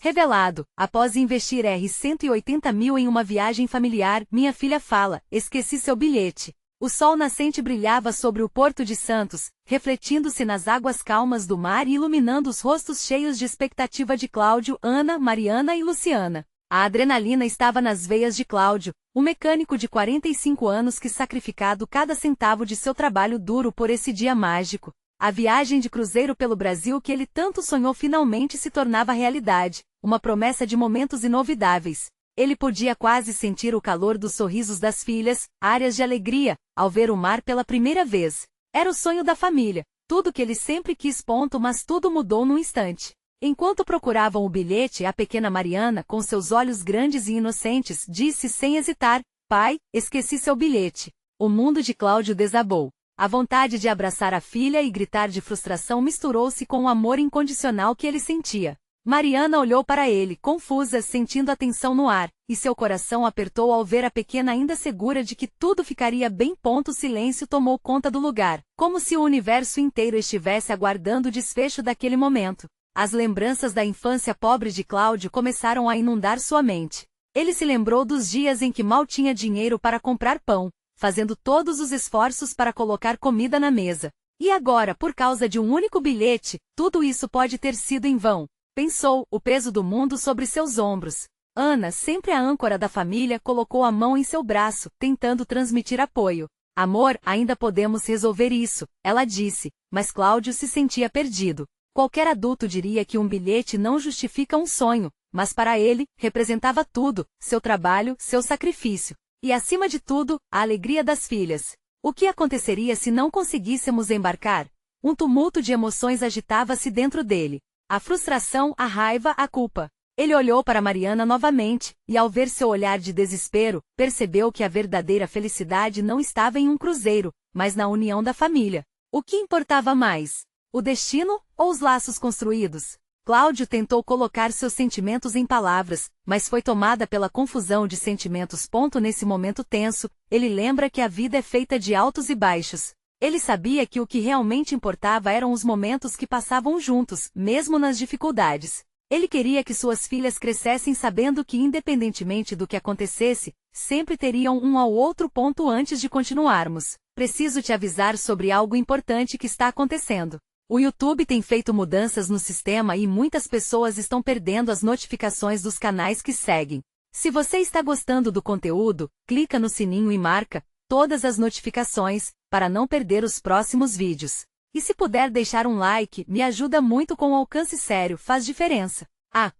Revelado, após investir R$ 180 mil em uma viagem familiar, minha filha fala, esqueci seu bilhete. O sol nascente brilhava sobre o Porto de Santos, refletindo-se nas águas calmas do mar e iluminando os rostos cheios de expectativa de Cláudio, Ana, Mariana e Luciana. A adrenalina estava nas veias de Cláudio, o mecânico de 45 anos que sacrificado cada centavo de seu trabalho duro por esse dia mágico. A viagem de cruzeiro pelo Brasil que ele tanto sonhou finalmente se tornava realidade, uma promessa de momentos inovidáveis. Ele podia quase sentir o calor dos sorrisos das filhas, áreas de alegria, ao ver o mar pela primeira vez. Era o sonho da família, tudo que ele sempre quis. Mas tudo mudou num instante. Enquanto procuravam o bilhete, a pequena Mariana, com seus olhos grandes e inocentes, disse sem hesitar, pai, esqueci seu bilhete. O mundo de Cláudio desabou. A vontade de abraçar a filha e gritar de frustração misturou-se com o amor incondicional que ele sentia. Mariana olhou para ele, confusa, sentindo a tensão no ar, e seu coração apertou ao ver a pequena ainda segura de que tudo ficaria bem. O silêncio tomou conta do lugar, como se o universo inteiro estivesse aguardando o desfecho daquele momento. As lembranças da infância pobre de Cláudio começaram a inundar sua mente. Ele se lembrou dos dias em que mal tinha dinheiro para comprar pão, fazendo todos os esforços para colocar comida na mesa. E agora, por causa de um único bilhete, tudo isso pode ter sido em vão. Pensou, o peso do mundo sobre seus ombros. Ana, sempre a âncora da família, colocou a mão em seu braço, tentando transmitir apoio. Amor, ainda podemos resolver isso, ela disse, mas Cláudio se sentia perdido. Qualquer adulto diria que um bilhete não justifica um sonho, mas para ele, representava tudo, seu trabalho, seu sacrifício. E acima de tudo, a alegria das filhas. O que aconteceria se não conseguíssemos embarcar? Um tumulto de emoções agitava-se dentro dele. A frustração, a raiva, a culpa. Ele olhou para Mariana novamente, e ao ver seu olhar de desespero, percebeu que a verdadeira felicidade não estava em um cruzeiro, mas na união da família. O que importava mais? O destino, ou os laços construídos? Cláudio tentou colocar seus sentimentos em palavras, mas foi tomada pela confusão de sentimentos. Nesse momento tenso, ele lembra que a vida é feita de altos e baixos. Ele sabia que o que realmente importava eram os momentos que passavam juntos, mesmo nas dificuldades. Ele queria que suas filhas crescessem sabendo que, independentemente do que acontecesse, sempre teriam um ao outro. Antes de continuarmos, preciso te avisar sobre algo importante que está acontecendo. O YouTube tem feito mudanças no sistema e muitas pessoas estão perdendo as notificações dos canais que seguem. Se você está gostando do conteúdo, clica no sininho e marca todas as notificações, para não perder os próximos vídeos. E se puder deixar um like, me ajuda muito. Com alcance sério, faz diferença.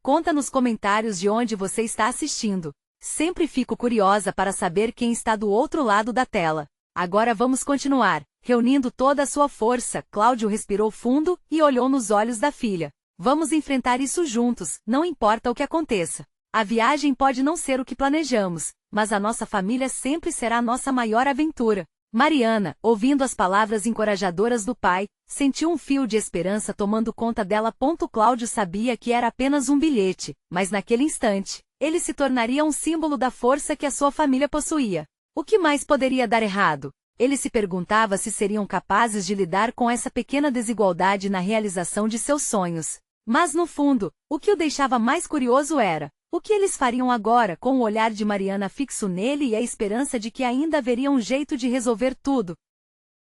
Conta nos comentários de onde você está assistindo. Sempre fico curiosa para saber quem está do outro lado da tela. Agora vamos continuar. Reunindo toda a sua força, Cláudio respirou fundo e olhou nos olhos da filha. Vamos enfrentar isso juntos, não importa o que aconteça. A viagem pode não ser o que planejamos, mas a nossa família sempre será a nossa maior aventura. Mariana, ouvindo as palavras encorajadoras do pai, sentiu um fio de esperança tomando conta dela. Cláudio sabia que era apenas um bilhete, mas naquele instante, ele se tornaria um símbolo da força que a sua família possuía. O que mais poderia dar errado? Ele se perguntava se seriam capazes de lidar com essa pequena desigualdade na realização de seus sonhos. Mas no fundo, o que o deixava mais curioso era o que eles fariam agora, com o olhar de Mariana fixo nele e a esperança de que ainda haveria um jeito de resolver tudo.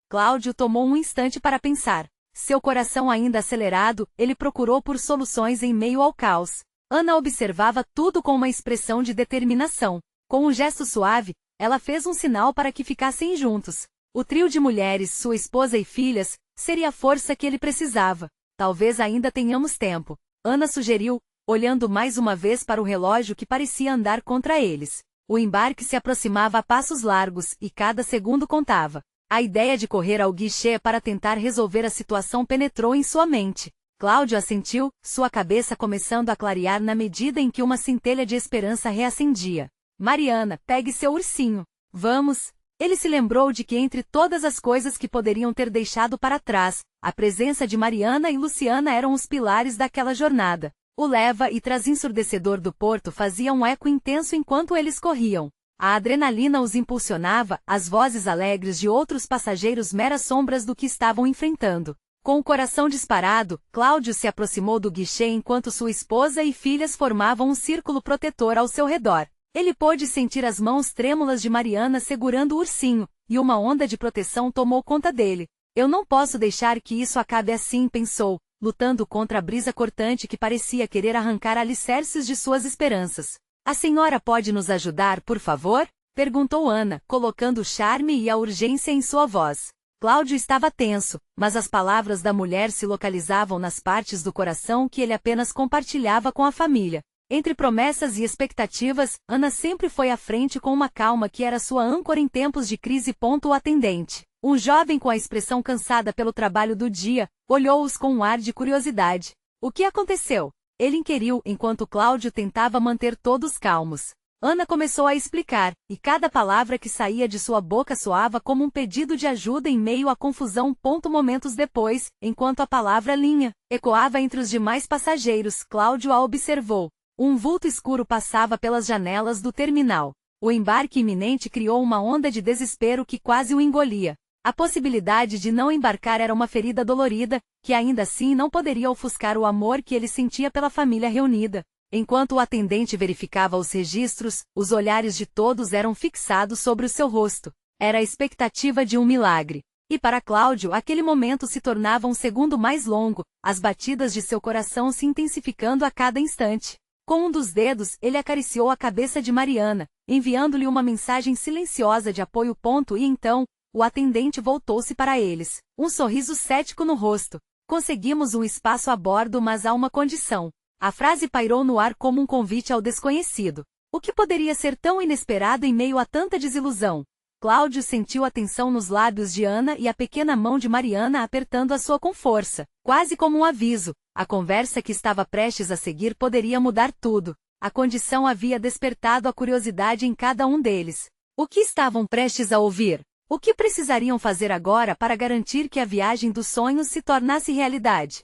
Cláudio tomou um instante para pensar. Seu coração ainda acelerado, ele procurou por soluções em meio ao caos. Ana observava tudo com uma expressão de determinação. Com um gesto suave, ela fez um sinal para que ficassem juntos. O trio de mulheres, sua esposa e filhas, seria a força que ele precisava. Talvez ainda tenhamos tempo. Ana sugeriu, olhando mais uma vez para o relógio que parecia andar contra eles. O embarque se aproximava a passos largos, e cada segundo contava. A ideia de correr ao guichê para tentar resolver a situação penetrou em sua mente. Cláudio assentiu, sua cabeça começando a clarear na medida em que uma centelha de esperança reacendia. Mariana, pegue seu ursinho. Vamos. Ele se lembrou de que entre todas as coisas que poderiam ter deixado para trás, a presença de Mariana e Luciana eram os pilares daquela jornada. O leva e traz ensurdecedor do porto fazia um eco intenso enquanto eles corriam. A adrenalina os impulsionava, as vozes alegres de outros passageiros meras sombras do que estavam enfrentando. Com o coração disparado, Cláudio se aproximou do guichê enquanto sua esposa e filhas formavam um círculo protetor ao seu redor. Ele pôde sentir as mãos trêmulas de Mariana segurando o ursinho, e uma onda de proteção tomou conta dele. Eu não posso deixar que isso acabe assim, pensou, lutando contra a brisa cortante que parecia querer arrancar alicerces de suas esperanças. A senhora pode nos ajudar, por favor? Perguntou Ana, colocando o charme e a urgência em sua voz. Cláudio estava tenso, mas as palavras da mulher se localizavam nas partes do coração que ele apenas compartilhava com a família. Entre promessas e expectativas, Ana sempre foi à frente com uma calma que era sua âncora em tempos de crise. O atendente, um jovem com a expressão cansada pelo trabalho do dia, olhou-os com um ar de curiosidade. O que aconteceu? Ele inquiriu enquanto Cláudio tentava manter todos calmos. Ana começou a explicar, e cada palavra que saía de sua boca soava como um pedido de ajuda em meio à confusão. Momentos depois, enquanto a palavra linha ecoava entre os demais passageiros, Cláudio a observou. Um vulto escuro passava pelas janelas do terminal. O embarque iminente criou uma onda de desespero que quase o engolia. A possibilidade de não embarcar era uma ferida dolorida, que ainda assim não poderia ofuscar o amor que ele sentia pela família reunida. Enquanto o atendente verificava os registros, os olhares de todos eram fixados sobre o seu rosto. Era a expectativa de um milagre. E para Cláudio aquele momento se tornava um segundo mais longo, as batidas de seu coração se intensificando a cada instante. Com um dos dedos, ele acariciou a cabeça de Mariana, enviando-lhe uma mensagem silenciosa de apoio. E então, o atendente voltou-se para eles, um sorriso cético no rosto. Conseguimos um espaço a bordo, mas há uma condição. A frase pairou no ar como um convite ao desconhecido. O que poderia ser tão inesperado em meio a tanta desilusão? Cláudio sentiu a tensão nos lábios de Ana e a pequena mão de Mariana apertando a sua com força, quase como um aviso. A conversa que estava prestes a seguir poderia mudar tudo. A condição havia despertado a curiosidade em cada um deles. O que estavam prestes a ouvir? O que precisariam fazer agora para garantir que a viagem dos sonhos se tornasse realidade?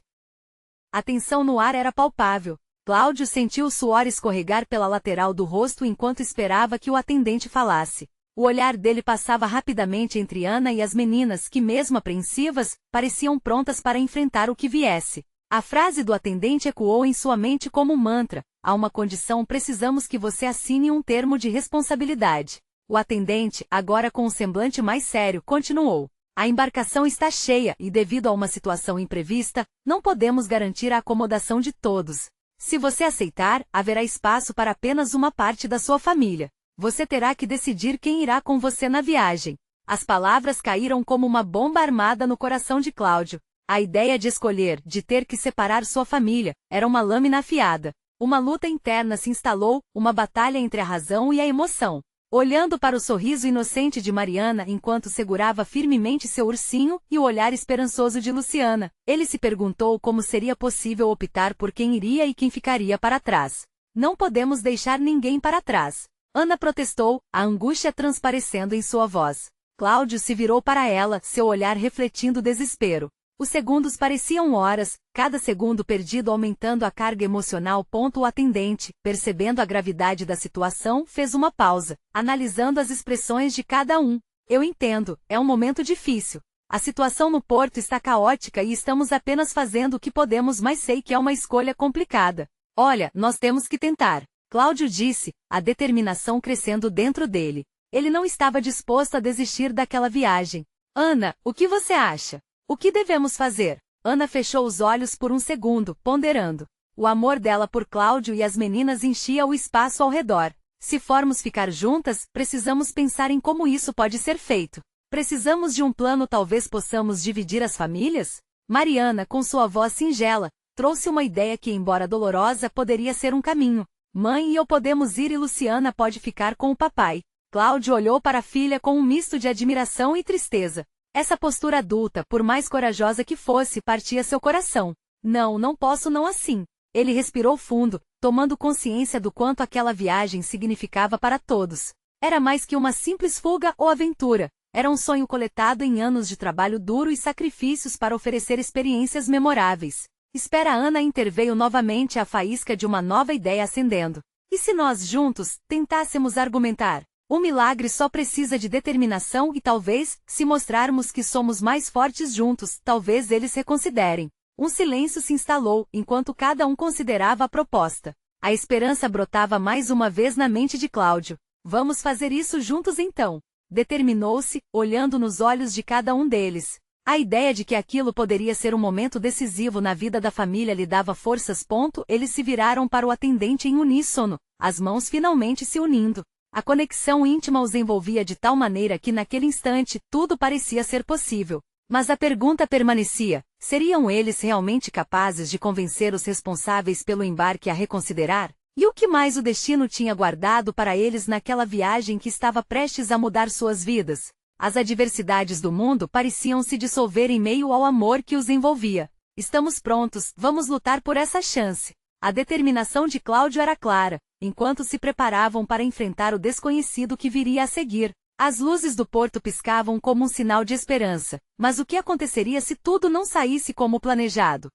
A tensão no ar era palpável. Cláudio sentiu o suor escorregar pela lateral do rosto enquanto esperava que o atendente falasse. O olhar dele passava rapidamente entre Ana e as meninas que, mesmo apreensivas, pareciam prontas para enfrentar o que viesse. A frase do atendente ecoou em sua mente como um mantra. Há uma condição: precisamos que você assine um termo de responsabilidade. O atendente, agora com um semblante mais sério, continuou. A embarcação está cheia e, devido a uma situação imprevista, não podemos garantir a acomodação de todos. Se você aceitar, haverá espaço para apenas uma parte da sua família. Você terá que decidir quem irá com você na viagem. As palavras caíram como uma bomba armada no coração de Cláudio. A ideia de escolher, de ter que separar sua família, era uma lâmina afiada. Uma luta interna se instalou, uma batalha entre a razão e a emoção. Olhando para o sorriso inocente de Mariana enquanto segurava firmemente seu ursinho e o olhar esperançoso de Luciana, ele se perguntou como seria possível optar por quem iria e quem ficaria para trás. Não podemos deixar ninguém para trás. Ana protestou, a angústia transparecendo em sua voz. Cláudio se virou para ela, seu olhar refletindo desespero. Os segundos pareciam horas, cada segundo perdido aumentando a carga emocional. O atendente, percebendo a gravidade da situação, fez uma pausa, analisando as expressões de cada um. Eu entendo, é um momento difícil. A situação no porto está caótica e estamos apenas fazendo o que podemos, mas sei que é uma escolha complicada. Olha, nós temos que tentar. Cláudio disse, a determinação crescendo dentro dele. Ele não estava disposto a desistir daquela viagem. Ana, o que você acha? O que devemos fazer? Ana fechou os olhos por um segundo, ponderando. O amor dela por Cláudio e as meninas enchia o espaço ao redor. Se formos ficar juntas, precisamos pensar em como isso pode ser feito. Precisamos de um plano, talvez possamos dividir as famílias? Mariana, com sua voz singela, trouxe uma ideia que, embora dolorosa, poderia ser um caminho. Mãe e eu podemos ir e Luciana pode ficar com o papai. Cláudio olhou para a filha com um misto de admiração e tristeza. Essa postura adulta, por mais corajosa que fosse, partia seu coração. Não posso não assim. Ele respirou fundo, tomando consciência do quanto aquela viagem significava para todos. Era mais que uma simples fuga ou aventura. Era um sonho coletado em anos de trabalho duro e sacrifícios para oferecer experiências memoráveis. Espera. Ana interveio novamente, a faísca de uma nova ideia acendendo. E se nós juntos tentássemos argumentar? O milagre só precisa de determinação e talvez, se mostrarmos que somos mais fortes juntos, talvez eles reconsiderem. Um silêncio se instalou, enquanto cada um considerava a proposta. A esperança brotava mais uma vez na mente de Cláudio. Vamos fazer isso juntos então. Determinou-se, olhando nos olhos de cada um deles. A ideia de que aquilo poderia ser um momento decisivo na vida da família lhe dava forças. Eles se viraram para o atendente em uníssono, as mãos finalmente se unindo. A conexão íntima os envolvia de tal maneira que naquele instante tudo parecia ser possível. Mas a pergunta permanecia: seriam eles realmente capazes de convencer os responsáveis pelo embarque a reconsiderar? E o que mais o destino tinha guardado para eles naquela viagem que estava prestes a mudar suas vidas? As adversidades do mundo pareciam se dissolver em meio ao amor que os envolvia. Estamos prontos, vamos lutar por essa chance. A determinação de Cláudio era clara, enquanto se preparavam para enfrentar o desconhecido que viria a seguir. As luzes do porto piscavam como um sinal de esperança, mas o que aconteceria se tudo não saísse como planejado?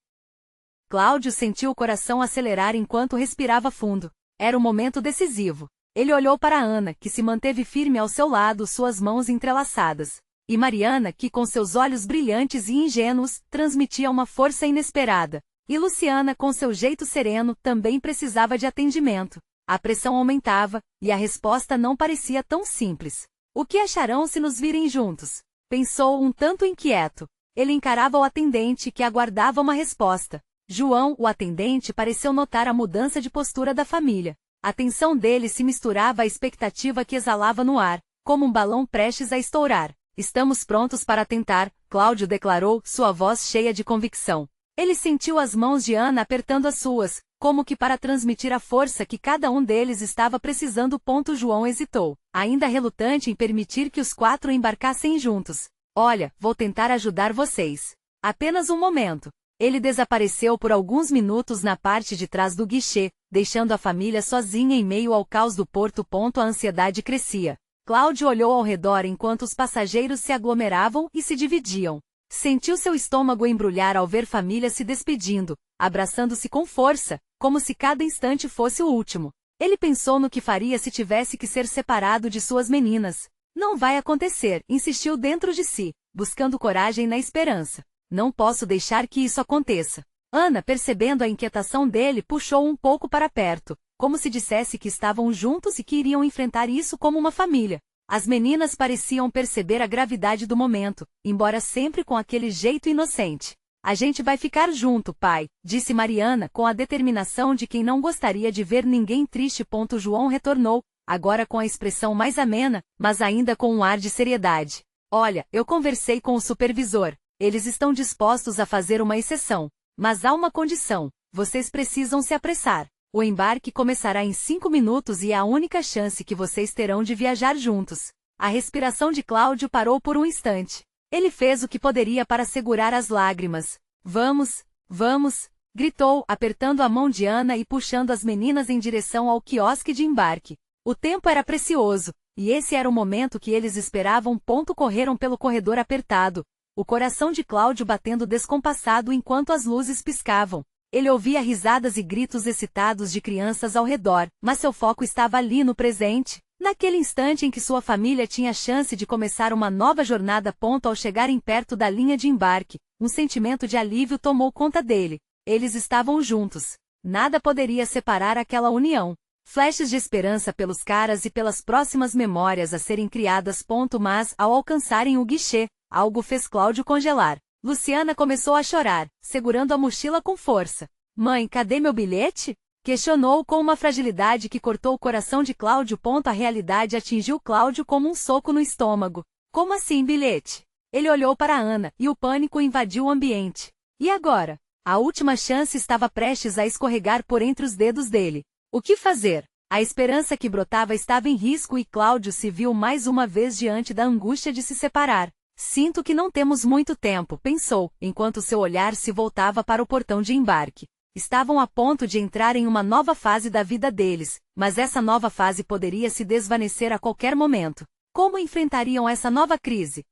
Cláudio sentiu o coração acelerar enquanto respirava fundo. Era o momento decisivo. Ele olhou para Ana, que se manteve firme ao seu lado, suas mãos entrelaçadas. E Mariana, que com seus olhos brilhantes e ingênuos, transmitia uma força inesperada. E Luciana, com seu jeito sereno, também precisava de atendimento. A pressão aumentava, e a resposta não parecia tão simples. O que acharão se nos virem juntos? Pensou um tanto inquieto. Ele encarava o atendente que aguardava uma resposta. João, o atendente, pareceu notar a mudança de postura da família. A tensão dele se misturava à expectativa que exalava no ar, como um balão prestes a estourar. Estamos prontos para tentar, Cláudio declarou, sua voz cheia de convicção. Ele sentiu as mãos de Ana apertando as suas, como que para transmitir a força que cada um deles estava precisando. João hesitou, ainda relutante em permitir que os 4 embarcassem juntos. Olha, vou tentar ajudar vocês. Apenas um momento. Ele desapareceu por alguns minutos na parte de trás do guichê, deixando a família sozinha em meio ao caos do porto. A ansiedade crescia. Cláudio olhou ao redor enquanto os passageiros se aglomeravam e se dividiam. Sentiu seu estômago embrulhar ao ver família se despedindo, abraçando-se com força, como se cada instante fosse o último. Ele pensou no que faria se tivesse que ser separado de suas meninas. Não vai acontecer, insistiu dentro de si, buscando coragem na esperança. Não posso deixar que isso aconteça. Ana, percebendo a inquietação dele, puxou um pouco para perto, como se dissesse que estavam juntos e que iriam enfrentar isso como uma família. As meninas pareciam perceber a gravidade do momento, embora sempre com aquele jeito inocente. A gente vai ficar junto, pai, disse Mariana, com a determinação de quem não gostaria de ver ninguém triste. João retornou, agora com a expressão mais amena, mas ainda com um ar de seriedade. Olha, eu conversei com o supervisor. Eles estão dispostos a fazer uma exceção. Mas há uma condição. Vocês precisam se apressar. O embarque começará em 5 minutos e é a única chance que vocês terão de viajar juntos. A respiração de Cláudio parou por um instante. Ele fez o que poderia para segurar as lágrimas. Vamos, vamos, gritou, apertando a mão de Ana e puxando as meninas em direção ao quiosque de embarque. O tempo era precioso, e esse era o momento que eles esperavam. Correram pelo corredor apertado, o coração de Cláudio batendo descompassado enquanto as luzes piscavam. Ele ouvia risadas e gritos excitados de crianças ao redor, mas seu foco estava ali no presente, naquele instante em que sua família tinha a chance de começar uma nova jornada. Ao chegarem perto da linha de embarque, um sentimento de alívio tomou conta dele. Eles estavam juntos. Nada poderia separar aquela união. Flashes de esperança pelos caras e pelas próximas memórias a serem criadas. Mas, ao alcançarem o guichê, algo fez Cláudio congelar. Luciana começou a chorar, segurando a mochila com força. Mãe, cadê meu bilhete? Questionou com uma fragilidade que cortou o coração de Cláudio. A realidade atingiu Cláudio como um soco no estômago. Como assim bilhete? Ele olhou para Ana, e o pânico invadiu o ambiente. E agora? A última chance estava prestes a escorregar por entre os dedos dele. O que fazer? A esperança que brotava estava em risco e Cláudio se viu mais uma vez diante da angústia de se separar. Sinto que não temos muito tempo, pensou, enquanto seu olhar se voltava para o portão de embarque. Estavam a ponto de entrar em uma nova fase da vida deles, mas essa nova fase poderia se desvanecer a qualquer momento. Como enfrentariam essa nova crise?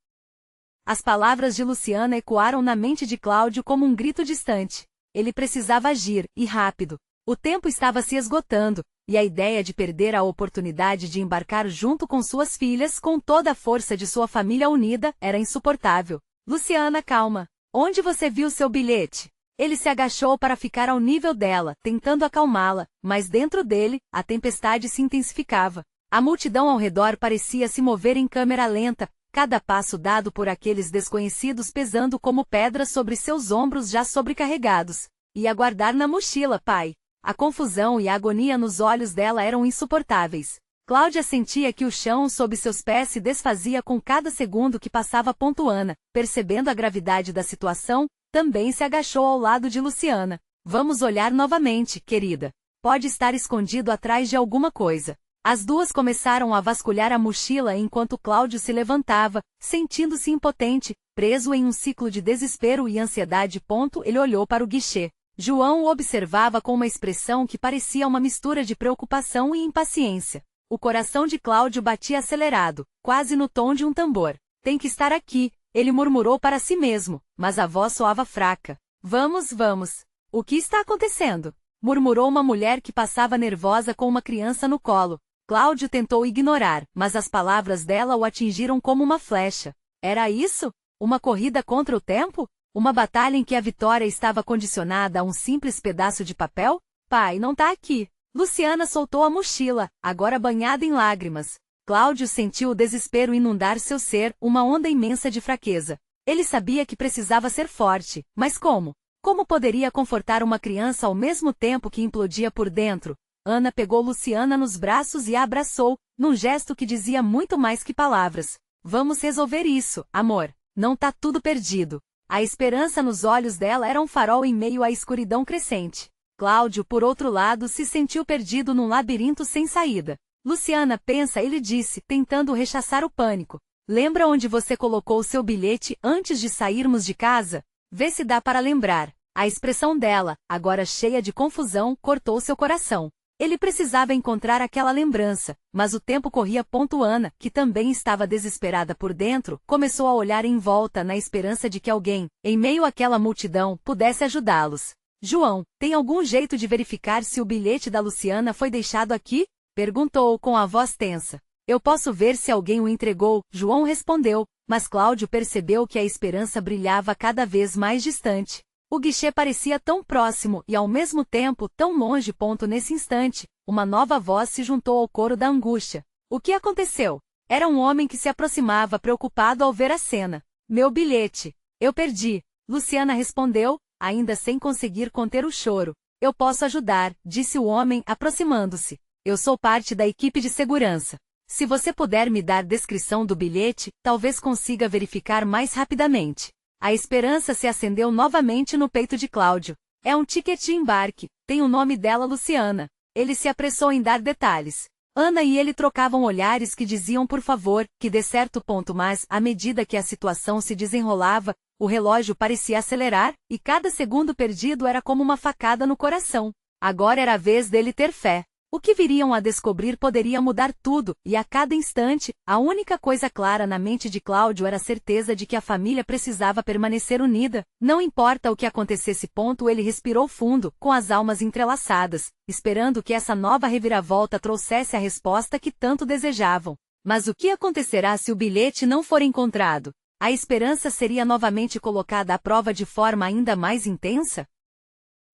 As palavras de Luciana ecoaram na mente de Cláudio como um grito distante. Ele precisava agir, e rápido. O tempo estava se esgotando, e a ideia de perder a oportunidade de embarcar junto com suas filhas com toda a força de sua família unida era insuportável. Luciana, calma. Onde você viu seu bilhete? Ele se agachou para ficar ao nível dela, tentando acalmá-la, mas dentro dele, a tempestade se intensificava. A multidão ao redor parecia se mover em câmera lenta, cada passo dado por aqueles desconhecidos pesando como pedras sobre seus ombros já sobrecarregados. Ia guardar na mochila, pai. A confusão e a agonia nos olhos dela eram insuportáveis. Cláudia sentia que o chão sob seus pés se desfazia com cada segundo que passava. Ana, percebendo a gravidade da situação, também se agachou ao lado de Luciana. Vamos olhar novamente, querida. Pode estar escondido atrás de alguma coisa. As duas começaram a vasculhar a mochila enquanto Cláudio se levantava, sentindo-se impotente, preso em um ciclo de desespero e ansiedade. Ele olhou para o guichê. João o observava com uma expressão que parecia uma mistura de preocupação e impaciência. O coração de Cláudio batia acelerado, quase no tom de um tambor. Tem que estar aqui, ele murmurou para si mesmo, mas a voz soava fraca. Vamos, vamos. O que está acontecendo? Murmurou uma mulher que passava nervosa com uma criança no colo. Cláudio tentou ignorar, mas as palavras dela o atingiram como uma flecha. Era isso? Uma corrida contra o tempo? Uma batalha em que a vitória estava condicionada a um simples pedaço de papel? Pai não tá aqui. Luciana soltou a mochila, agora banhada em lágrimas. Cláudio sentiu o desespero inundar seu ser, uma onda imensa de fraqueza. Ele sabia que precisava ser forte, mas como? Como poderia confortar uma criança ao mesmo tempo que implodia por dentro? Ana pegou Luciana nos braços e a abraçou, num gesto que dizia muito mais que palavras. Vamos resolver isso, amor. Não tá tudo perdido. A esperança nos olhos dela era um farol em meio à escuridão crescente. Cláudio, por outro lado, se sentiu perdido num labirinto sem saída. Luciana, pensa, ele disse, tentando rechaçar o pânico. Lembra onde você colocou seu bilhete antes de sairmos de casa? Vê se dá para lembrar. A expressão dela, agora cheia de confusão, cortou seu coração. Ele precisava encontrar aquela lembrança, mas o tempo corria. Ana, que também estava desesperada por dentro, começou a olhar em volta na esperança de que alguém, em meio àquela multidão, pudesse ajudá-los. João, tem algum jeito de verificar se o bilhete da Luciana foi deixado aqui? Perguntou com a voz tensa. Eu posso ver se alguém o entregou, João respondeu, mas Cláudio percebeu que a esperança brilhava cada vez mais distante. O guichê parecia tão próximo e ao mesmo tempo tão longe. Nesse instante, uma nova voz se juntou ao coro da angústia. O que aconteceu? Era um homem que se aproximava preocupado ao ver a cena. Meu bilhete. Eu perdi. Luciana respondeu, ainda sem conseguir conter o choro. Eu posso ajudar, disse o homem, aproximando-se. Eu sou parte da equipe de segurança. Se você puder me dar descrição do bilhete, talvez consiga verificar mais rapidamente. A esperança se acendeu novamente no peito de Cláudio. É um ticket de embarque, tem o nome dela, Luciana. Ele se apressou em dar detalhes. Ana e ele trocavam olhares que diziam por favor, que dê certo. Mas, à medida que a situação se desenrolava, o relógio parecia acelerar, e cada segundo perdido era como uma facada no coração. Agora era a vez dele ter fé. O que viriam a descobrir poderia mudar tudo, e a cada instante, a única coisa clara na mente de Cláudio era a certeza de que a família precisava permanecer unida. Não importa o que acontecesse. Ele respirou fundo, com as almas entrelaçadas, esperando que essa nova reviravolta trouxesse a resposta que tanto desejavam. Mas o que acontecerá se o bilhete não for encontrado? A esperança seria novamente colocada à prova de forma ainda mais intensa?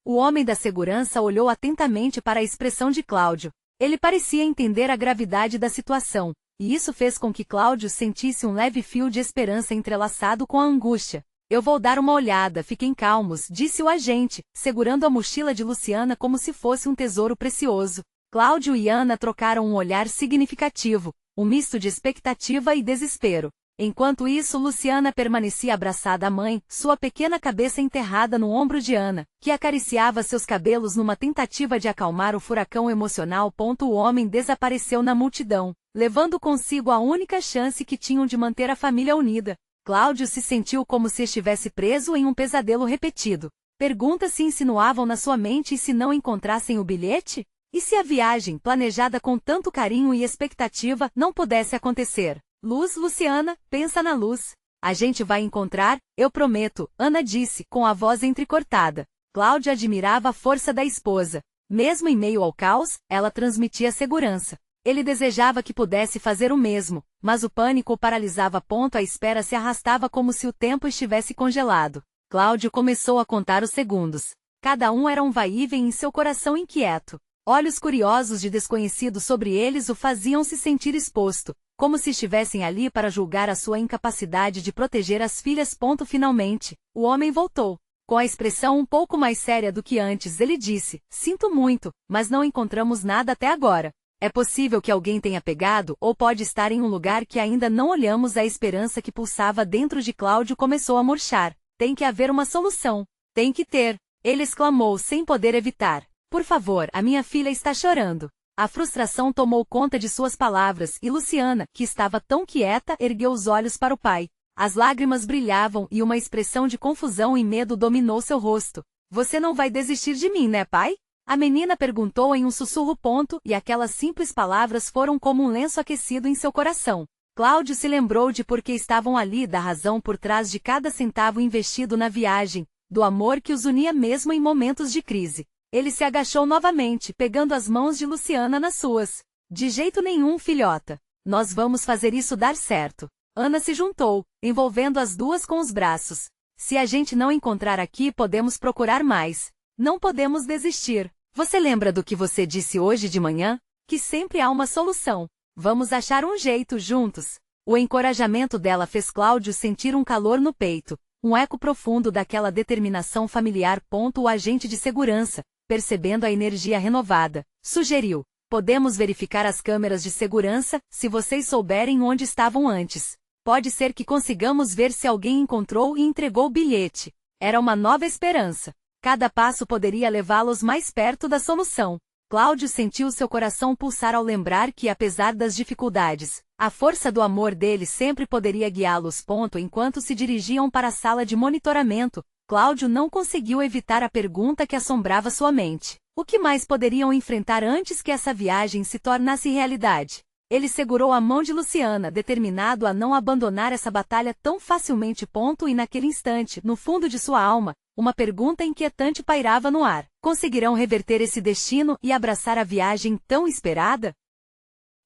O homem da segurança olhou atentamente para a expressão de Cláudio. Ele parecia entender a gravidade da situação, e isso fez com que Cláudio sentisse um leve fio de esperança entrelaçado com a angústia. Eu vou dar uma olhada, fiquem calmos, disse o agente, segurando a mochila de Luciana como se fosse um tesouro precioso. Cláudio e Ana trocaram um olhar significativo, um misto de expectativa e desespero. Enquanto isso, Luciana permanecia abraçada à mãe, sua pequena cabeça enterrada no ombro de Ana, que acariciava seus cabelos numa tentativa de acalmar o furacão emocional. O homem desapareceu na multidão, levando consigo a única chance que tinham de manter a família unida. Cláudio se sentiu como se estivesse preso em um pesadelo repetido. Perguntas se insinuavam na sua mente. E se não encontrassem o bilhete? E se a viagem, planejada com tanto carinho e expectativa, não pudesse acontecer? Luz, Luciana, pensa na luz. A gente vai encontrar, eu prometo, Ana disse, com a voz entrecortada. Cláudia admirava a força da esposa. Mesmo em meio ao caos, ela transmitia segurança. Ele desejava que pudesse fazer o mesmo, mas o pânico o paralisava. A espera se arrastava como se o tempo estivesse congelado. Cláudio começou a contar os segundos. Cada um era um vai-e-vem em seu coração inquieto. Olhos curiosos de desconhecido sobre eles o faziam se sentir exposto, como se estivessem ali para julgar a sua incapacidade de proteger as filhas. Finalmente, o homem voltou. Com a expressão um pouco mais séria do que antes, ele disse: "Sinto muito, mas não encontramos nada até agora. É possível que alguém tenha pegado ou pode estar em um lugar que ainda não olhamos." A esperança que pulsava dentro de Cláudio começou a murchar. "Tem que haver uma solução. Tem que ter." Ele exclamou sem poder evitar. "Por favor, a minha filha está chorando." A frustração tomou conta de suas palavras e Luciana, que estava tão quieta, ergueu os olhos para o pai. As lágrimas brilhavam e uma expressão de confusão e medo dominou seu rosto. "Você não vai desistir de mim, né, pai?" A menina perguntou em um sussurro. E aquelas simples palavras foram como um lenço aquecido em seu coração. Cláudio se lembrou de por que estavam ali, da razão por trás de cada centavo investido na viagem, do amor que os unia mesmo em momentos de crise. Ele se agachou novamente, pegando as mãos de Luciana nas suas. "De jeito nenhum, filhota. Nós vamos fazer isso dar certo." Ana se juntou, envolvendo as duas com os braços. "Se a gente não encontrar aqui, podemos procurar mais. Não podemos desistir. Você lembra do que você disse hoje de manhã? Que sempre há uma solução. Vamos achar um jeito juntos." O encorajamento dela fez Cláudio sentir um calor no peito, um eco profundo daquela determinação familiar. O agente de segurança, percebendo a energia renovada, sugeriu: "Podemos verificar as câmeras de segurança, se vocês souberem onde estavam antes. Pode ser que consigamos ver se alguém encontrou e entregou o bilhete." Era uma nova esperança. Cada passo poderia levá-los mais perto da solução. Cláudio sentiu seu coração pulsar ao lembrar que, apesar das dificuldades, a força do amor dele sempre poderia guiá-los. Enquanto se dirigiam para a sala de monitoramento, Cláudio não conseguiu evitar a pergunta que assombrava sua mente: o que mais poderiam enfrentar antes que essa viagem se tornasse realidade? Ele segurou a mão de Luciana, determinado a não abandonar essa batalha tão facilmente. E naquele instante, no fundo de sua alma, uma pergunta inquietante pairava no ar: conseguirão reverter esse destino e abraçar a viagem tão esperada?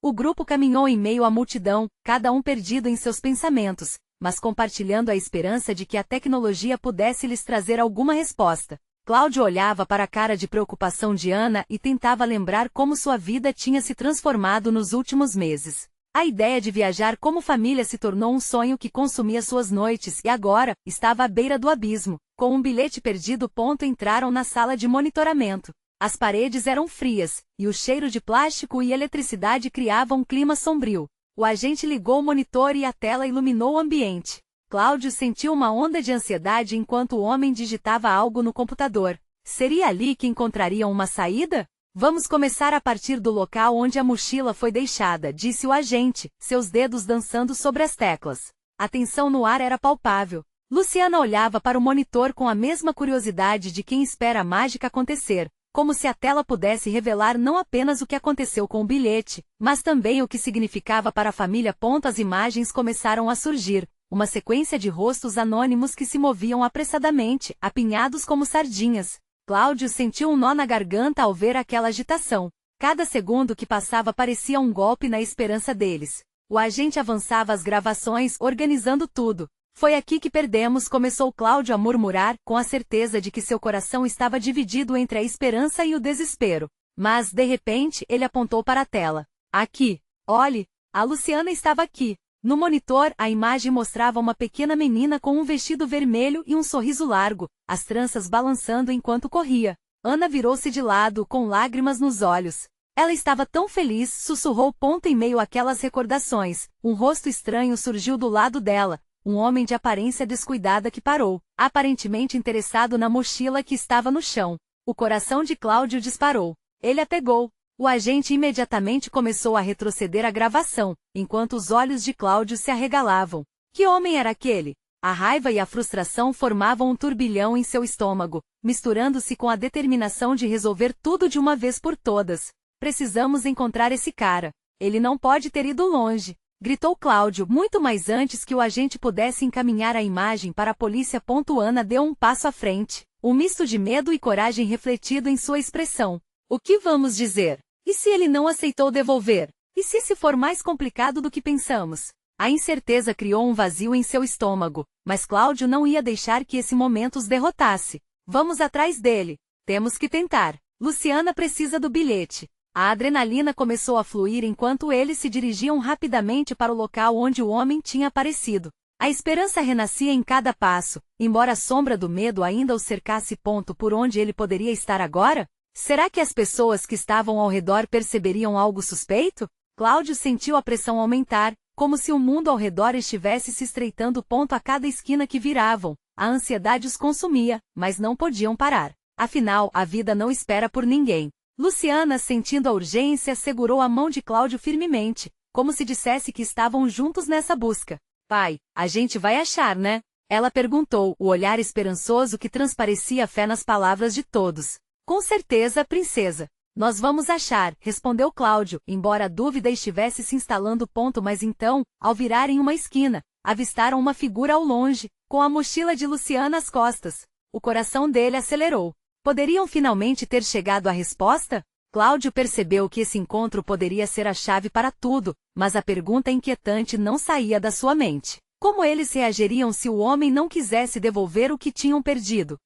O grupo caminhou em meio à multidão, cada um perdido em seus pensamentos, mas compartilhando a esperança de que a tecnologia pudesse lhes trazer alguma resposta. Cláudio olhava para a cara de preocupação de Ana e tentava lembrar como sua vida tinha se transformado nos últimos meses. A ideia de viajar como família se tornou um sonho que consumia suas noites e agora estava à beira do abismo. Com um bilhete perdido. Entraram na sala de monitoramento. As paredes eram frias, e o cheiro de plástico e eletricidade criava um clima sombrio. O agente ligou o monitor e a tela iluminou o ambiente. Cláudio sentiu uma onda de ansiedade enquanto o homem digitava algo no computador. Seria ali que encontrariam uma saída? "Vamos começar a partir do local onde a mochila foi deixada", disse o agente, seus dedos dançando sobre as teclas. A tensão no ar era palpável. Luciana olhava para o monitor com a mesma curiosidade de quem espera a mágica acontecer, como se a tela pudesse revelar não apenas o que aconteceu com o bilhete, mas também o que significava para a família. As imagens começaram a surgir. Uma sequência de rostos anônimos que se moviam apressadamente, apinhados como sardinhas. Cláudio sentiu um nó na garganta ao ver aquela agitação. Cada segundo que passava parecia um golpe na esperança deles. O agente avançava as gravações, organizando tudo. "Foi aqui que perdemos", começou Cláudio a murmurar, com a certeza de que seu coração estava dividido entre a esperança e o desespero. Mas, de repente, ele apontou para a tela. "Aqui. Olhe, a Luciana estava aqui." No monitor, a imagem mostrava uma pequena menina com um vestido vermelho e um sorriso largo, as tranças balançando enquanto corria. Ana virou-se de lado, com lágrimas nos olhos. Ela estava tão feliz, sussurrou. Em meio àquelas recordações, um rosto estranho surgiu do lado dela, um homem de aparência descuidada que parou, aparentemente interessado na mochila que estava no chão. O coração de Cláudio disparou. Ele a pegou. O agente imediatamente começou a retroceder a gravação, enquanto os olhos de Cláudio se arregalavam. Que homem era aquele? A raiva e a frustração formavam um turbilhão em seu estômago, misturando-se com a determinação de resolver tudo de uma vez por todas. "Precisamos encontrar esse cara. Ele não pode ter ido longe", gritou Cláudio, muito mais antes que o agente pudesse encaminhar a imagem para a polícia. Ana deu um passo à frente, um misto de medo e coragem refletido em sua expressão. O que vamos dizer? E se ele não aceitou devolver? E se for mais complicado do que pensamos? A incerteza criou um vazio em seu estômago, mas Cláudio não ia deixar que esse momento os derrotasse. Vamos atrás dele. Temos que tentar. Luciana precisa do bilhete. A adrenalina começou a fluir enquanto eles se dirigiam rapidamente para o local onde o homem tinha aparecido. A esperança renascia em cada passo, embora a sombra do medo ainda o cercasse. Por onde ele poderia estar agora? Será que as pessoas que estavam ao redor perceberiam algo suspeito? Cláudio sentiu a pressão aumentar, como se o mundo ao redor estivesse se estreitando. A cada esquina que viravam, a ansiedade os consumia, mas não podiam parar. Afinal, a vida não espera por ninguém. Luciana, sentindo a urgência, segurou a mão de Cláudio firmemente, como se dissesse que estavam juntos nessa busca. Pai, a gente vai achar, né? Ela perguntou, o olhar esperançoso que transparecia fé nas palavras de todos. Com certeza, princesa. Nós vamos achar, respondeu Cláudio, embora a dúvida estivesse se instalando. Mas então, ao virarem uma esquina, avistaram uma figura ao longe, com a mochila de Luciana às costas. O coração dele acelerou. Poderiam finalmente ter chegado à resposta? Cláudio percebeu que esse encontro poderia ser a chave para tudo, mas a pergunta inquietante não saía da sua mente. Como eles reagiriam se o homem não quisesse devolver o que tinham perdido?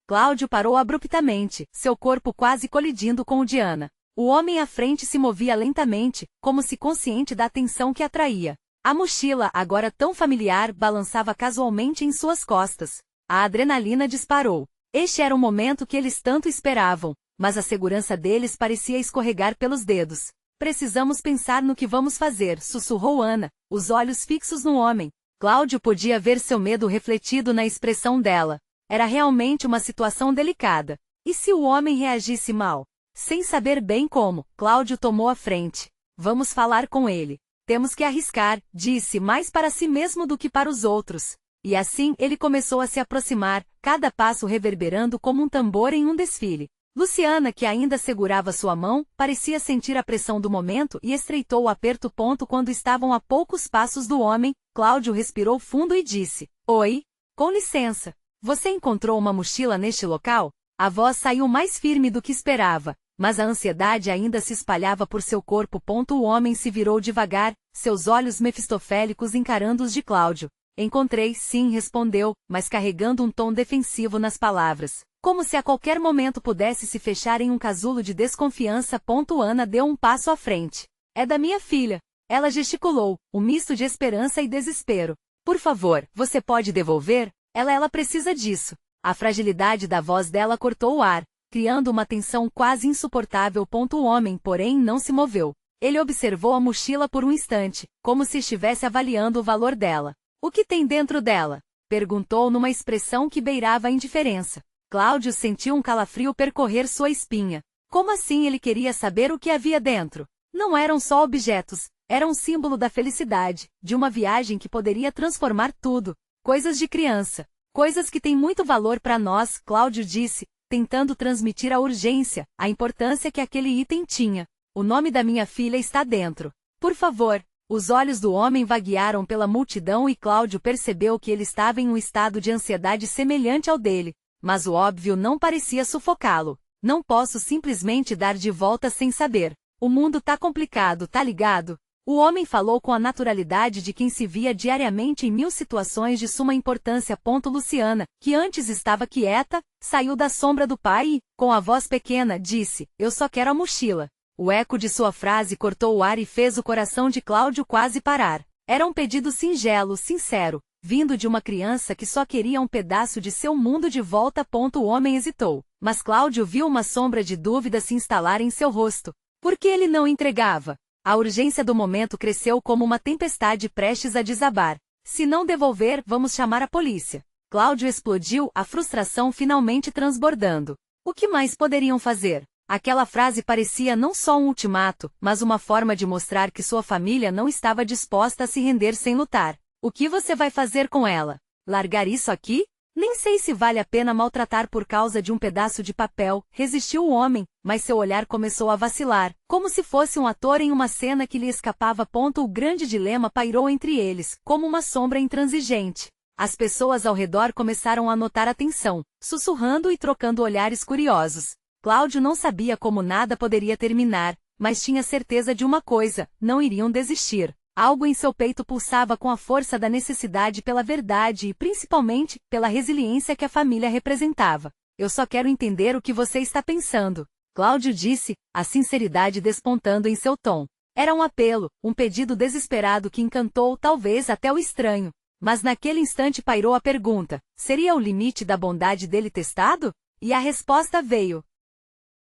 Cláudio parou abruptamente, seu corpo quase colidindo com o de Ana. O homem à frente se movia lentamente, como se consciente da atenção que atraía. A mochila, agora tão familiar, balançava casualmente em suas costas. A adrenalina disparou. Este era o momento que eles tanto esperavam, mas a segurança deles parecia escorregar pelos dedos. Precisamos pensar no que vamos fazer, sussurrou Ana, os olhos fixos no homem. Cláudio podia ver seu medo refletido na expressão dela. Era realmente uma situação delicada. E se o homem reagisse mal? Sem saber bem como, Cláudio tomou a frente. Vamos falar com ele. Temos que arriscar, disse, mais para si mesmo do que para os outros. E assim ele começou a se aproximar, cada passo reverberando como um tambor em um desfile. Luciana, que ainda segurava sua mão, parecia sentir a pressão do momento e estreitou o aperto. Quando estavam a poucos passos do homem, Cláudio respirou fundo e disse: Oi? Com licença. Você encontrou uma mochila neste local? A voz saiu mais firme do que esperava, mas a ansiedade ainda se espalhava por seu corpo. O homem se virou devagar, seus olhos mefistofélicos encarando os de Cláudio. Encontrei, sim, respondeu, mas carregando um tom defensivo nas palavras, como se a qualquer momento pudesse se fechar em um casulo de desconfiança. Ana deu um passo à frente. É da minha filha. Ela gesticulou, um misto de esperança e desespero. Por favor, você pode devolver? Ela precisa disso. A fragilidade da voz dela cortou o ar, criando uma tensão quase insuportável. O homem, porém, não se moveu. Ele observou a mochila por um instante, como se estivesse avaliando o valor dela. O que tem dentro dela? Perguntou numa expressão que beirava a indiferença. Cláudio sentiu um calafrio percorrer sua espinha. Como assim ele queria saber o que havia dentro? Não eram só objetos, era um símbolo da felicidade, de uma viagem que poderia transformar tudo. Coisas de criança. Coisas que têm muito valor para nós, Cláudio disse, tentando transmitir a urgência, a importância que aquele item tinha. O nome da minha filha está dentro. Por favor. Os olhos do homem vaguearam pela multidão e Cláudio percebeu que ele estava em um estado de ansiedade semelhante ao dele. Mas o óbvio não parecia sufocá-lo. Não posso simplesmente dar de volta sem saber. O mundo tá complicado, tá ligado? O homem falou com a naturalidade de quem se via diariamente em mil situações de suma importância. Luciana, que antes estava quieta, saiu da sombra do pai e, com a voz pequena, disse: Eu só quero a mochila. O eco de sua frase cortou o ar e fez o coração de Cláudio quase parar. Era um pedido singelo, sincero, vindo de uma criança que só queria um pedaço de seu mundo de volta. O homem hesitou, mas Cláudio viu uma sombra de dúvida se instalar em seu rosto. Por que ele não entregava? A urgência do momento cresceu como uma tempestade prestes a desabar. Se não devolver, vamos chamar a polícia. Cláudio explodiu, a frustração finalmente transbordando. O que mais poderiam fazer? Aquela frase parecia não só um ultimato, mas uma forma de mostrar que sua família não estava disposta a se render sem lutar. O que você vai fazer com ela? Largar isso aqui? Nem sei se vale a pena maltratar por causa de um pedaço de papel, resistiu o homem, mas seu olhar começou a vacilar, como se fosse um ator em uma cena que lhe escapava. O grande dilema pairou entre eles, como uma sombra intransigente. As pessoas ao redor começaram a notar a tensão, sussurrando e trocando olhares curiosos. Cláudio não sabia como nada poderia terminar, mas tinha certeza de uma coisa: não iriam desistir. Algo em seu peito pulsava com a força da necessidade pela verdade e, principalmente, pela resiliência que a família representava. Eu só quero entender o que você está pensando, Cláudio disse, a sinceridade despontando em seu tom. Era um apelo, um pedido desesperado que encantou talvez até o estranho. Mas naquele instante pairou a pergunta: seria o limite da bondade dele testado? E a resposta veio.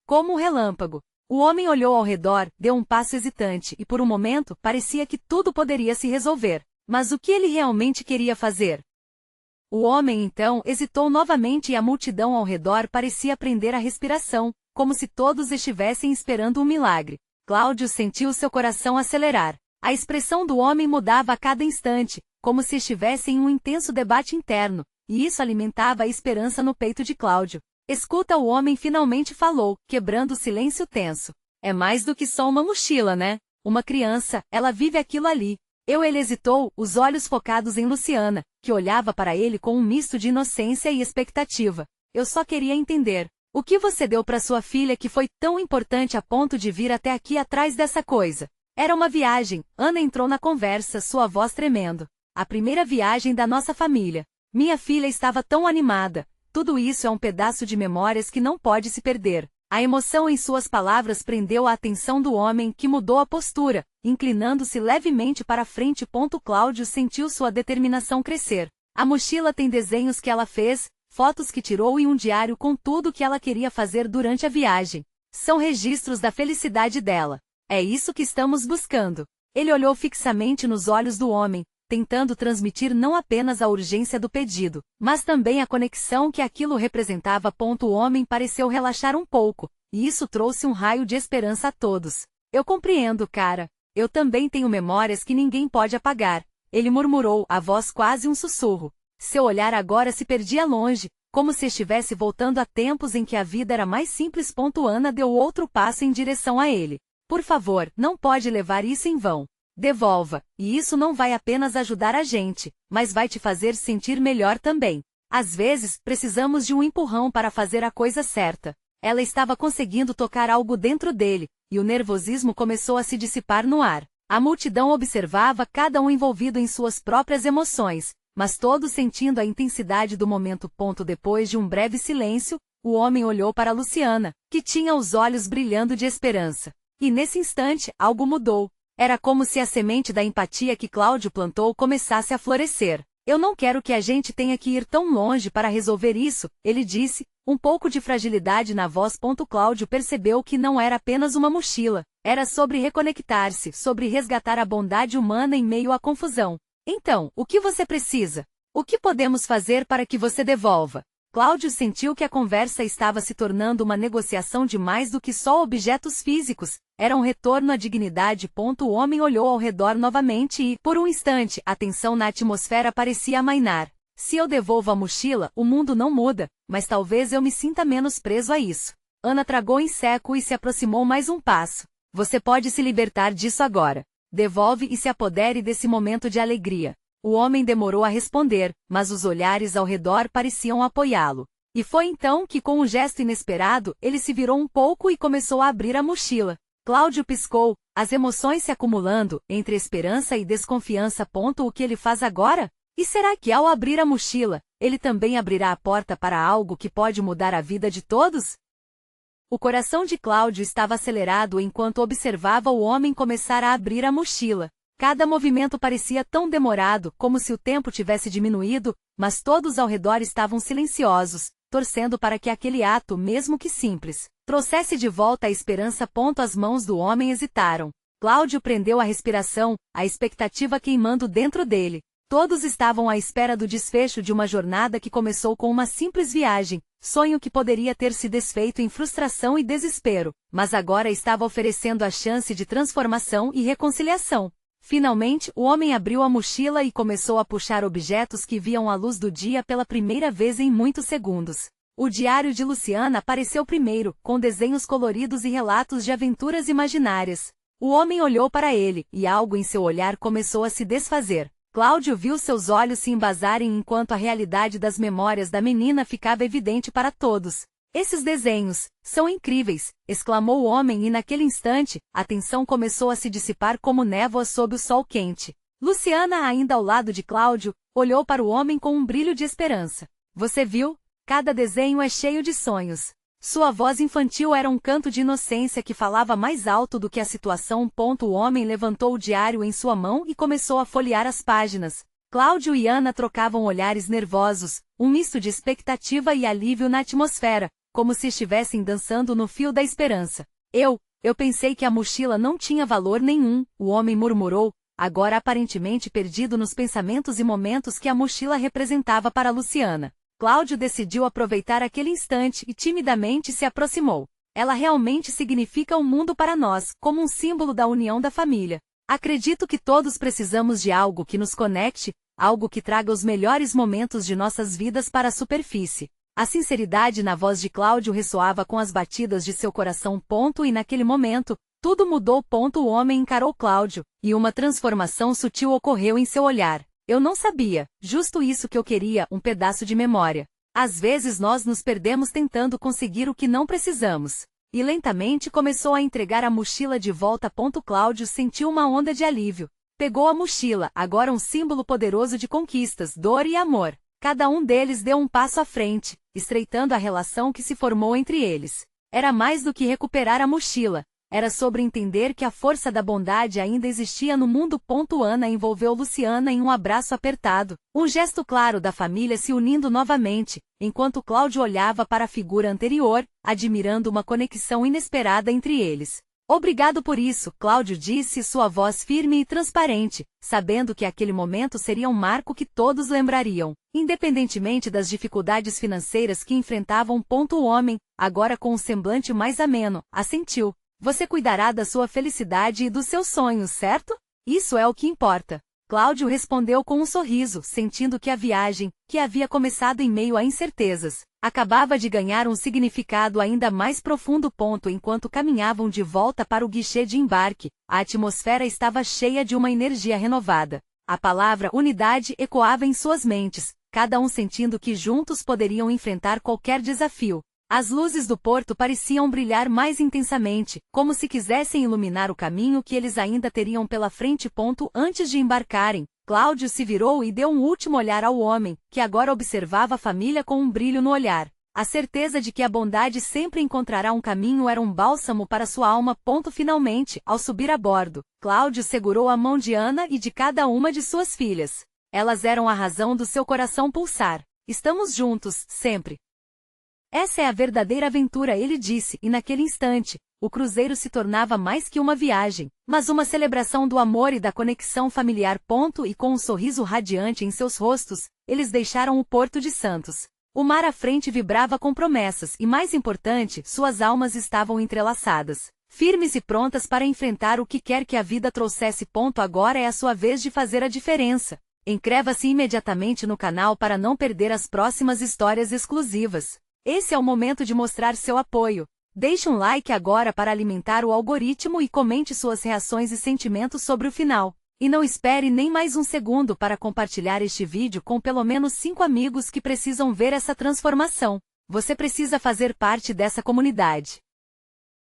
Como um relâmpago. O homem olhou ao redor, deu um passo hesitante e por um momento parecia que tudo poderia se resolver. Mas o que ele realmente queria fazer? O homem então hesitou novamente e a multidão ao redor parecia prender a respiração, como se todos estivessem esperando um milagre. Cláudio sentiu seu coração acelerar. A expressão do homem mudava a cada instante, como se estivesse em um intenso debate interno, e isso alimentava a esperança no peito de Cláudio. Escuta, o homem finalmente falou, quebrando o silêncio tenso. É mais do que só uma mochila, né? Uma criança, ela vive aquilo ali. Ele hesitou, os olhos focados em Luciana, que olhava para ele com um misto de inocência e expectativa. Eu só queria entender. O que você deu para sua filha que foi tão importante a ponto de vir até aqui atrás dessa coisa? Era uma viagem. Ana entrou na conversa, sua voz tremendo. A primeira viagem da nossa família. Minha filha estava tão animada. Tudo isso é um pedaço de memórias que não pode se perder. A emoção em suas palavras prendeu a atenção do homem, que mudou a postura, inclinando-se levemente para frente. Cláudio sentiu sua determinação crescer. A mochila tem desenhos que ela fez, fotos que tirou e um diário com tudo que ela queria fazer durante a viagem. São registros da felicidade dela. É isso que estamos buscando. Ele olhou fixamente nos olhos do homem, tentando transmitir não apenas a urgência do pedido, mas também a conexão que aquilo representava. O homem pareceu relaxar um pouco, e isso trouxe um raio de esperança a todos. Eu compreendo, cara. Eu também tenho memórias que ninguém pode apagar. Ele murmurou, a voz quase um sussurro. Seu olhar agora se perdia longe, como se estivesse voltando a tempos em que a vida era mais simples. Ana deu outro passo em direção a ele. Por favor, não pode levar isso em vão. Devolva, e isso não vai apenas ajudar a gente, mas vai te fazer sentir melhor também. Às vezes, precisamos de um empurrão para fazer a coisa certa. Ela estava conseguindo tocar algo dentro dele, e o nervosismo começou a se dissipar no ar. A multidão observava, cada um envolvido em suas próprias emoções, mas todos sentindo a intensidade do momento. Depois de um breve silêncio, o homem olhou para Luciana, que tinha os olhos brilhando de esperança. E nesse instante, algo mudou. Era como se a semente da empatia que Cláudio plantou começasse a florescer. Eu não quero que a gente tenha que ir tão longe para resolver isso, ele disse, um pouco de fragilidade na voz. Cláudio percebeu que não era apenas uma mochila, era sobre reconectar-se, sobre resgatar a bondade humana em meio à confusão. Então, o que você precisa? O que podemos fazer para que você devolva? Cláudio sentiu que a conversa estava se tornando uma negociação de mais do que só objetos físicos. Era um retorno à dignidade. O homem olhou ao redor novamente e, por um instante, a tensão na atmosfera parecia amainar. Se eu devolvo a mochila, o mundo não muda, mas talvez eu me sinta menos preso a isso. Ana tragou em seco e se aproximou mais um passo. Você pode se libertar disso agora. Devolve e se apodere desse momento de alegria. O homem demorou a responder, mas os olhares ao redor pareciam apoiá-lo. E foi então que, com um gesto inesperado, ele se virou um pouco e começou a abrir a mochila. Cláudio piscou, as emoções se acumulando, entre esperança e desconfiança. O que ele faz agora? E será que, ao abrir a mochila, ele também abrirá a porta para algo que pode mudar a vida de todos? O coração de Cláudio estava acelerado enquanto observava o homem começar a abrir a mochila. Cada movimento parecia tão demorado, como se o tempo tivesse diminuído, mas todos ao redor estavam silenciosos, torcendo para que aquele ato, mesmo que simples, trouxesse de volta a esperança. As mãos do homem hesitaram. Cláudio prendeu a respiração, a expectativa queimando dentro dele. Todos estavam à espera do desfecho de uma jornada que começou com uma simples viagem, sonho que poderia ter se desfeito em frustração e desespero, mas agora estava oferecendo a chance de transformação e reconciliação. Finalmente, o homem abriu a mochila e começou a puxar objetos que viam a luz do dia pela primeira vez em muitos segundos. O diário de Luciana apareceu primeiro, com desenhos coloridos e relatos de aventuras imaginárias. O homem olhou para ele, e algo em seu olhar começou a se desfazer. Cláudio viu seus olhos se embasarem enquanto a realidade das memórias da menina ficava evidente para todos. Esses desenhos são incríveis, exclamou o homem e naquele instante, a tensão começou a se dissipar como névoa sob o sol quente. Luciana, ainda ao lado de Cláudio, olhou para o homem com um brilho de esperança. Você viu? Cada desenho é cheio de sonhos. Sua voz infantil era um canto de inocência que falava mais alto do que a situação. O homem levantou o diário em sua mão e começou a folhear as páginas. Cláudio e Ana trocavam olhares nervosos, um misto de expectativa e alívio na atmosfera, como se estivessem dançando no fio da esperança. Eu pensei que a mochila não tinha valor nenhum, o homem murmurou, agora aparentemente perdido nos pensamentos e momentos que a mochila representava para Luciana. Cláudio decidiu aproveitar aquele instante e timidamente se aproximou. Ela realmente significa o mundo para nós, como um símbolo da união da família. Acredito que todos precisamos de algo que nos conecte, algo que traga os melhores momentos de nossas vidas para a superfície. A sinceridade na voz de Cláudio ressoava com as batidas de seu coração. E naquele momento, tudo mudou. O homem encarou Cláudio, e uma transformação sutil ocorreu em seu olhar. Eu não sabia, justo isso que eu queria, um pedaço de memória. Às vezes nós nos perdemos tentando conseguir o que não precisamos. E lentamente começou a entregar a mochila de volta. Cláudio sentiu uma onda de alívio. Pegou a mochila, agora um símbolo poderoso de conquistas, dor e amor. Cada um deles deu um passo à frente, estreitando a relação que se formou entre eles. Era mais do que recuperar a mochila. Era sobre entender que a força da bondade ainda existia no mundo. Ana envolveu Luciana em um abraço apertado, um gesto claro da família se unindo novamente, enquanto Cláudio olhava para a figura anterior, admirando uma conexão inesperada entre eles. Obrigado por isso, Cláudio disse, sua voz firme e transparente, sabendo que aquele momento seria um marco que todos lembrariam, independentemente das dificuldades financeiras que enfrentavam. O homem, agora com um semblante mais ameno, assentiu. Você cuidará da sua felicidade e dos seus sonhos, certo? Isso é o que importa. Cláudio respondeu com um sorriso, sentindo que a viagem, que havia começado em meio a incertezas, acabava de ganhar um significado ainda mais profundo. Enquanto caminhavam de volta para o guichê de embarque, a atmosfera estava cheia de uma energia renovada. A palavra unidade ecoava em suas mentes, cada um sentindo que juntos poderiam enfrentar qualquer desafio. As luzes do porto pareciam brilhar mais intensamente, como se quisessem iluminar o caminho que eles ainda teriam pela frente. Antes de embarcarem, Cláudio se virou e deu um último olhar ao homem, que agora observava a família com um brilho no olhar. A certeza de que a bondade sempre encontrará um caminho era um bálsamo para sua alma. Finalmente, ao subir a bordo, Cláudio segurou a mão de Ana e de cada uma de suas filhas. Elas eram a razão do seu coração pulsar. Estamos juntos, sempre. Essa é a verdadeira aventura, ele disse, e naquele instante, o cruzeiro se tornava mais que uma viagem, mas uma celebração do amor e da conexão familiar. E com um sorriso radiante em seus rostos, eles deixaram o Porto de Santos. O mar à frente vibrava com promessas e, mais importante, suas almas estavam entrelaçadas, firmes e prontas para enfrentar o que quer que a vida trouxesse. Agora é a sua vez de fazer a diferença. Inscreva-se imediatamente no canal para não perder as próximas histórias exclusivas. Esse é o momento de mostrar seu apoio. Deixe um like agora para alimentar o algoritmo e comente suas reações e sentimentos sobre o final. E não espere nem mais um segundo para compartilhar este vídeo com pelo menos 5 amigos que precisam ver essa transformação. Você precisa fazer parte dessa comunidade.